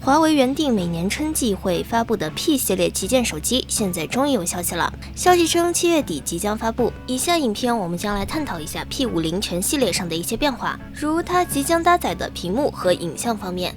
华为原定每年春季会发布的 P 系列旗舰手机，现在终于有消息了。消息称7月底即将发布。以下影片我们将来探讨一下 P50 全系列上的一些变化，如它即将搭载的屏幕和影像方面。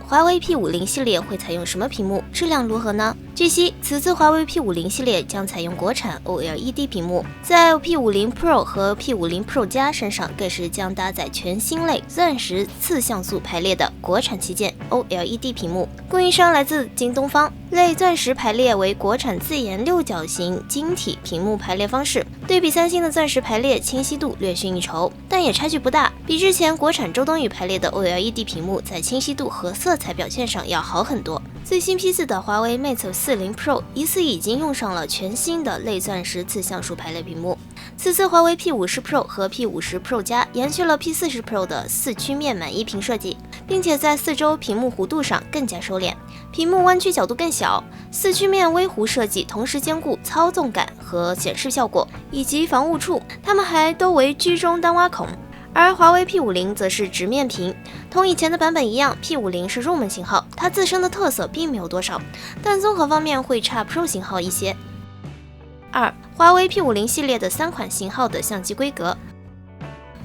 华为 P50 系列会采用什么屏幕？质量如何呢？据悉，此次华为 P50 系列将采用国产 OLED 屏幕，在 P50 Pro 和 P50 Pro 加身上更是将搭载全新类钻石次像素排列的国产旗舰 OLED 屏幕。供应商来自京东方，类钻石排列为国产自研六角形晶体屏幕排列方式，对比三星的钻石排列，清晰度略逊一筹，但也差距不大，比之前国产周冬雨排列的 OLED 屏幕在清晰度和色彩表现上要好很多。最新批次的华为 Mate 40 Pro 疑似已经用上了全新的类钻石次像素排列屏幕。此次华为 P50 Pro 和 P50 Pro 加延续了 P40 Pro 的4曲面满一屏设计，并且在四周屏幕弧度上更加收敛，屏幕弯曲角度更小，4曲面微弧设计同时兼顾操纵感和显示效果以及防误触，它们还都为居中单挖孔。而华为 P50 则是直面屏，同以前的版本一样 ，P50 是入门型号，它自身的特色并没有多少，但综合方面会差 Pro 型号一些。华为 P50 系列的3款型号的相机规格。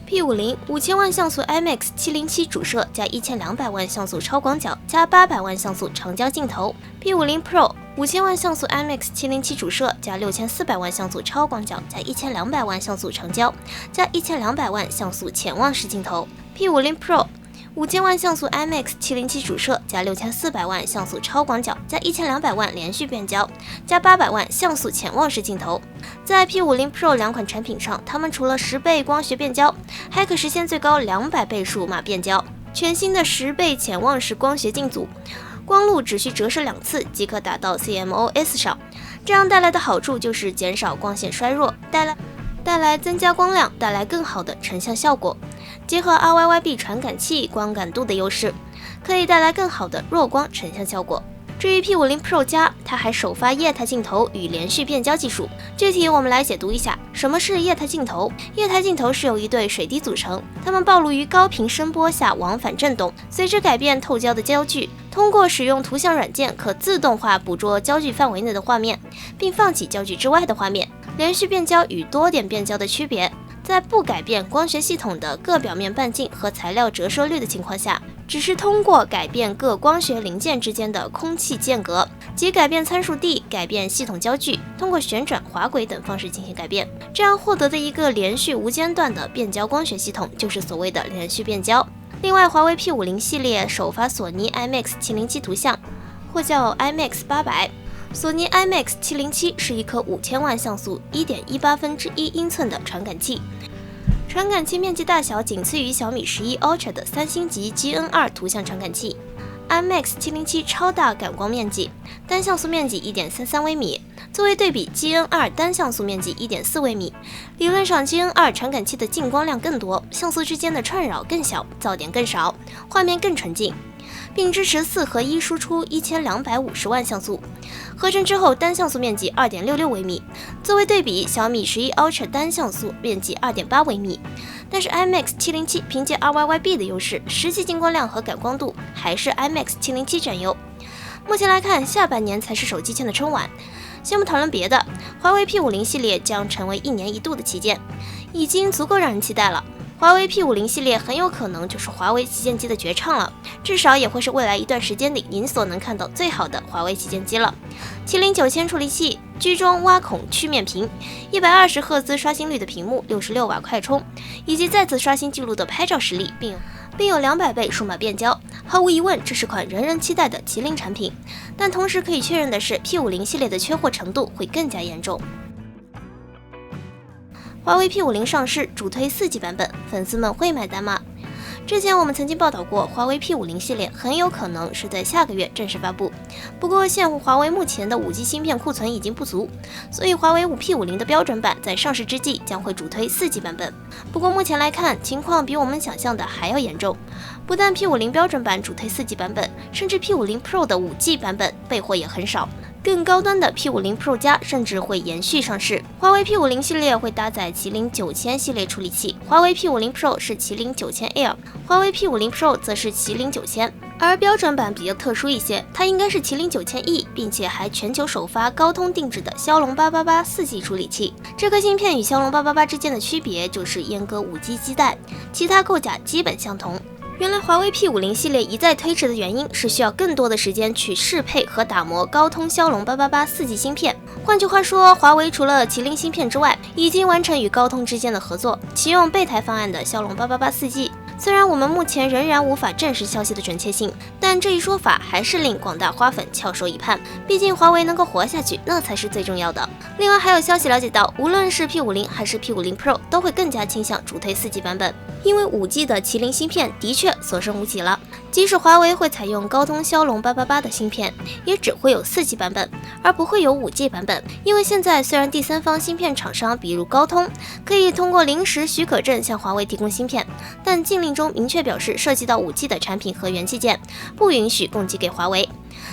P50 5000万像素 IMX 707主摄加1200万像素超广角加800万像素长焦镜头。P50 Pro 5000万像素 IMX 707主摄加6400万像素超广角加1200万像素长焦加1200万像素潜望式镜头。P50 Pro 5000万像素 IMX 707主摄加6400万像素超广角加1200万连续变焦加800万像素潜望式镜头。在 P50 Pro 两款产品上，它们除了10倍光学变焦，还可实现最高200倍数码变焦。全新的10倍潜望式光学镜组，光路只需折射2次即可打到 CMOS 上，这样带来的好处就是减少光线衰弱，带来增加光亮，带来更好的成像效果。结合 RYYB 传感器光感度的优势，可以带来更好的弱光成像效果。至于 P50 Pro 加，它还首发液态镜头与连续变焦技术。具体我们来解读一下，什么是液态镜头？液态镜头是由一对水滴组成，它们暴露于高频声波下往返振动，随之改变透焦的焦距。通过使用图像软件，可自动化捕捉焦距范围内的画面，并放弃焦距之外的画面。连续变焦与多点变焦的区别，在不改变光学系统的各表面半径和材料折射率的情况下，只是通过改变各光学零件之间的空气间隔，即改变参数 D， 改变系统焦距，通过旋转、滑轨等方式进行改变，这样获得的一个连续无间断的变焦光学系统，就是所谓的连续变焦。另外，华为 P50 系列首发索尼 IMX 707图像，或叫 IMX 800。索尼 IMX 707是一颗5000万像素 1.18%英寸的传感器，传感器面积大小仅次于小米11 Ultra 的3星级 GN2 图像传感器。IMX 707超大感光面积，单像素面积 1.33 微米，作为对比 GN2 单像素面积 1.4 微米。理论上 GN2 传感器的进光量更多，像素之间的串扰更小，噪点更少，画面更纯净，并支持4合1输出1250万像素，合成之后单像素面积 2.66 微米。作为对比，小米11 Ultra 单像素面积 2.8 微米。但是 IMX 707凭借 RYYB 的优势，实际进光量和感光度还是 IMX 707占优。目前来看，下半年才是手机圈的春晚。先不讨论别的，华为 P50 系列将成为1年1度的旗舰，已经足够让人期待了。华为 P50 系列很有可能就是华为旗舰机的绝唱了，至少也会是未来一段时间里您所能看到最好的华为旗舰机了。麒麟9000处理器，居中挖孔曲面屏，120赫兹刷新率的屏幕，66瓦快充，以及再次刷新记录的拍照实力，并有200倍数码变焦。毫无疑问，这是款人人期待的麒麟产品。但同时可以确认的是 ，P50 系列的缺货程度会更加严重。华为 P50 上市主推4G 版本，粉丝们会买单吗？之前我们曾经报道过，华为 P50 系列很有可能是在下个月正式发布。不过，现华为目前的5G 芯片库存已经不足，所以华为P50的标准版在上市之际将会主推4G 版本。不过目前来看，情况比我们想象的还要严重。不但 P50 标准版主推4G 版本，甚至 P50 Pro 的5G 版本备货也很少。更高端的 P50 Pro 加甚至会延续上市。华为 P50 系列会搭载麒麟9000系列处理器，华为 P50 Pro 是麒麟9000 Air， 华为 P50 Pro 则是麒麟9000。而标准版比较特殊一些，它应该是麒麟9000E，并且还全球首发高通定制的骁龙888 4G 处理器。这颗芯片与骁龙888之间的区别就是阉割5G 基带，其他构架基本相同。原来华为 P50 系列一再推迟的原因是需要更多的时间去适配和打磨高通骁龙888 4G 芯片。换句话说，华为除了麒麟芯片之外，已经完成与高通之间的合作，启用备胎方案的骁龙888 4G。虽然我们目前仍然无法证实消息的准确性，但这一说法还是令广大花粉翘首以盼。毕竟华为能够活下去，那才是最重要的。另外还有消息了解到，无论是 P50 还是 P50 Pro 都会更加倾向主推 4G 版本，因为5G 的麒麟芯片的确所剩无几了。即使华为会采用高通骁龙888的芯片，也只会有4G 版本，而不会有5G 版本。因为现在虽然第三方芯片厂商比如高通可以通过临时许可证向华为提供芯片，但禁令中明确表示涉及到5G 的产品和元器件不允许供给给华为。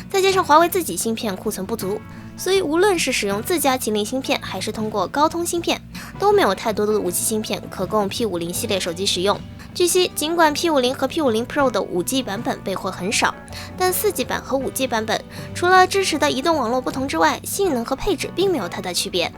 再加上华为自己芯片库存不足，所以无论是使用自家麒麟芯片还是通过高通芯片，都没有太多的5G 芯片可供 P50 系列手机使用。据悉，尽管 P50 和 P50 Pro 的5G 版本备货很少，但4G 版和5G 版本除了支持的移动网络不同之外，性能和配置并没有太大区别，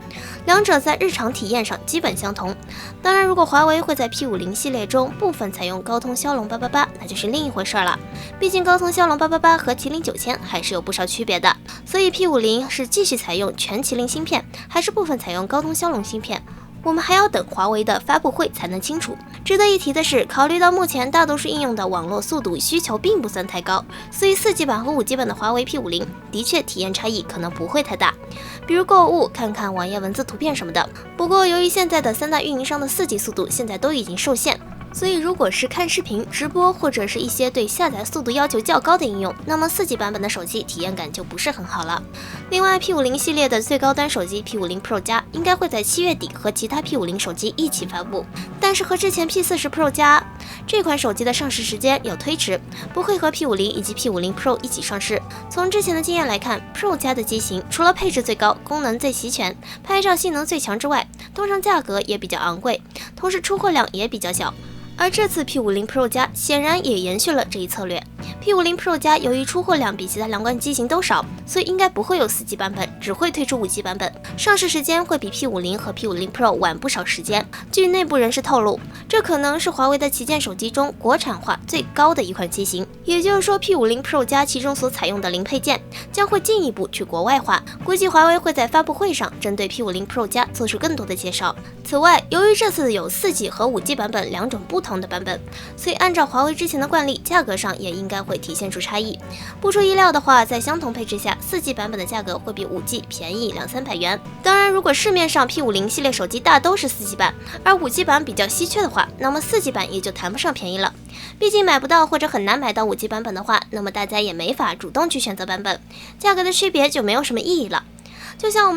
两者在日常体验上基本相同。当然，如果华为会在 P50 系列中部分采用高通骁龙888，那就是另一回事了。毕竟高通骁龙888和麒麟9000还是有不少区别的，所以 P50 是继续采用全麒麟芯片，还是部分采用高通骁龙芯片，我们还要等华为的发布会才能清楚。值得一提的是，考虑到目前大多数应用的网络速度需求并不算太高，所以4G 版和5G 版的华为 P50 的确体验差异可能不会太大，比如购物、看看网页文字图片什么的。不过由于现在的3大运营商的4G 速度现在都已经受限，所以如果是看视频、直播或者是一些对下载速度要求较高的应用，那么4G 版本的手机体验感就不是很好了。另外 P50 系列的最高端手机 P50 Pro 加应该会在7月底和其他 P50 手机一起发布，但是和之前 P40 Pro 加这款手机的上市时间有推迟，不会和 P50 以及 P50 Pro 一起上市。从之前的经验来看， Pro 加的机型除了配置最高、功能最齐全、拍照性能最强之外，通常价格也比较昂贵，同时出货量也比较小。而这次 P50 Pro 加显然也延续了这一策略。P50 Pro 加由于出货量比其他两款机型都少，所以应该不会有4G 版本，只会推出5G 版本。上市时间会比 P50 和 P50 Pro 晚不少时间。据内部人士透露，这可能是华为的旗舰手机中国产化最高的一款机型。也就是说 P50 Pro 加其中所采用的零配件将会进一步去国外化。估计华为会在发布会上针对 P50 Pro 加做出更多的介绍。此外，由于这次有4G 和5G 版本两种不同的版本，所以按照华为之前的惯例，价格上也应该会体现出差异。不出意料的话，在相同配置下，4G 版本的价格会比5G 便宜200-300元。当然，如果市面上 P50 系列手机大都是4G 版，而5G 版比较稀缺的话，那么4G 版也就谈不上便宜了。毕竟买不到或者很难买到5G 版本的话，那么大家也没法主动去选择版本，价格的区别就没有什么意义了。就像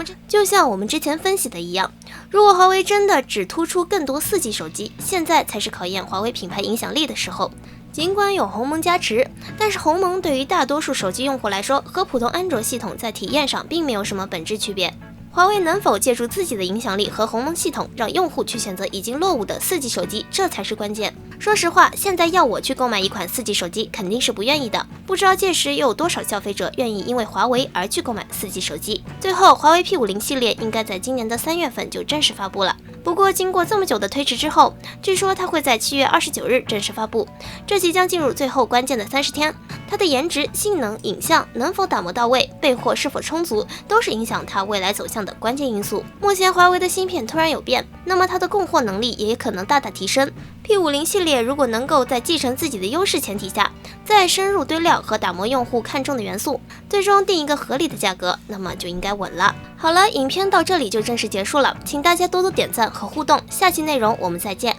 我们之前分析的一样，如果华为真的只突出更多4G 手机，现在才是考验华为品牌影响力的时候。尽管有鸿蒙加持，但是鸿蒙对于大多数手机用户来说，和普通安卓系统在体验上并没有什么本质区别。华为能否借助自己的影响力和鸿蒙系统，让用户去选择已经落伍的4G 手机，这才是关键。说实话，现在要我去购买一款4G 手机，肯定是不愿意的。不知道届时又有多少消费者愿意因为华为而去购买4G 手机。最后，华为 P50 系列应该在今年的3月份就正式发布了。不过，经过这么久的推迟之后，据说它会在7月29日正式发布。这即将进入最后关键的30天，它的颜值、性能、影像能否打磨到位，备货是否充足，都是影响它未来走向的关键因素。目前华为的芯片突然有变，那么它的供货能力也可能大大提升。P50 系列如果能够在继承自己的优势前提下，再深入堆料和打磨用户看中的元素，最终定一个合理的价格，那么就应该稳了。好了，影片到这里就正式结束了，请大家多多点赞和互动，下期内容我们再见。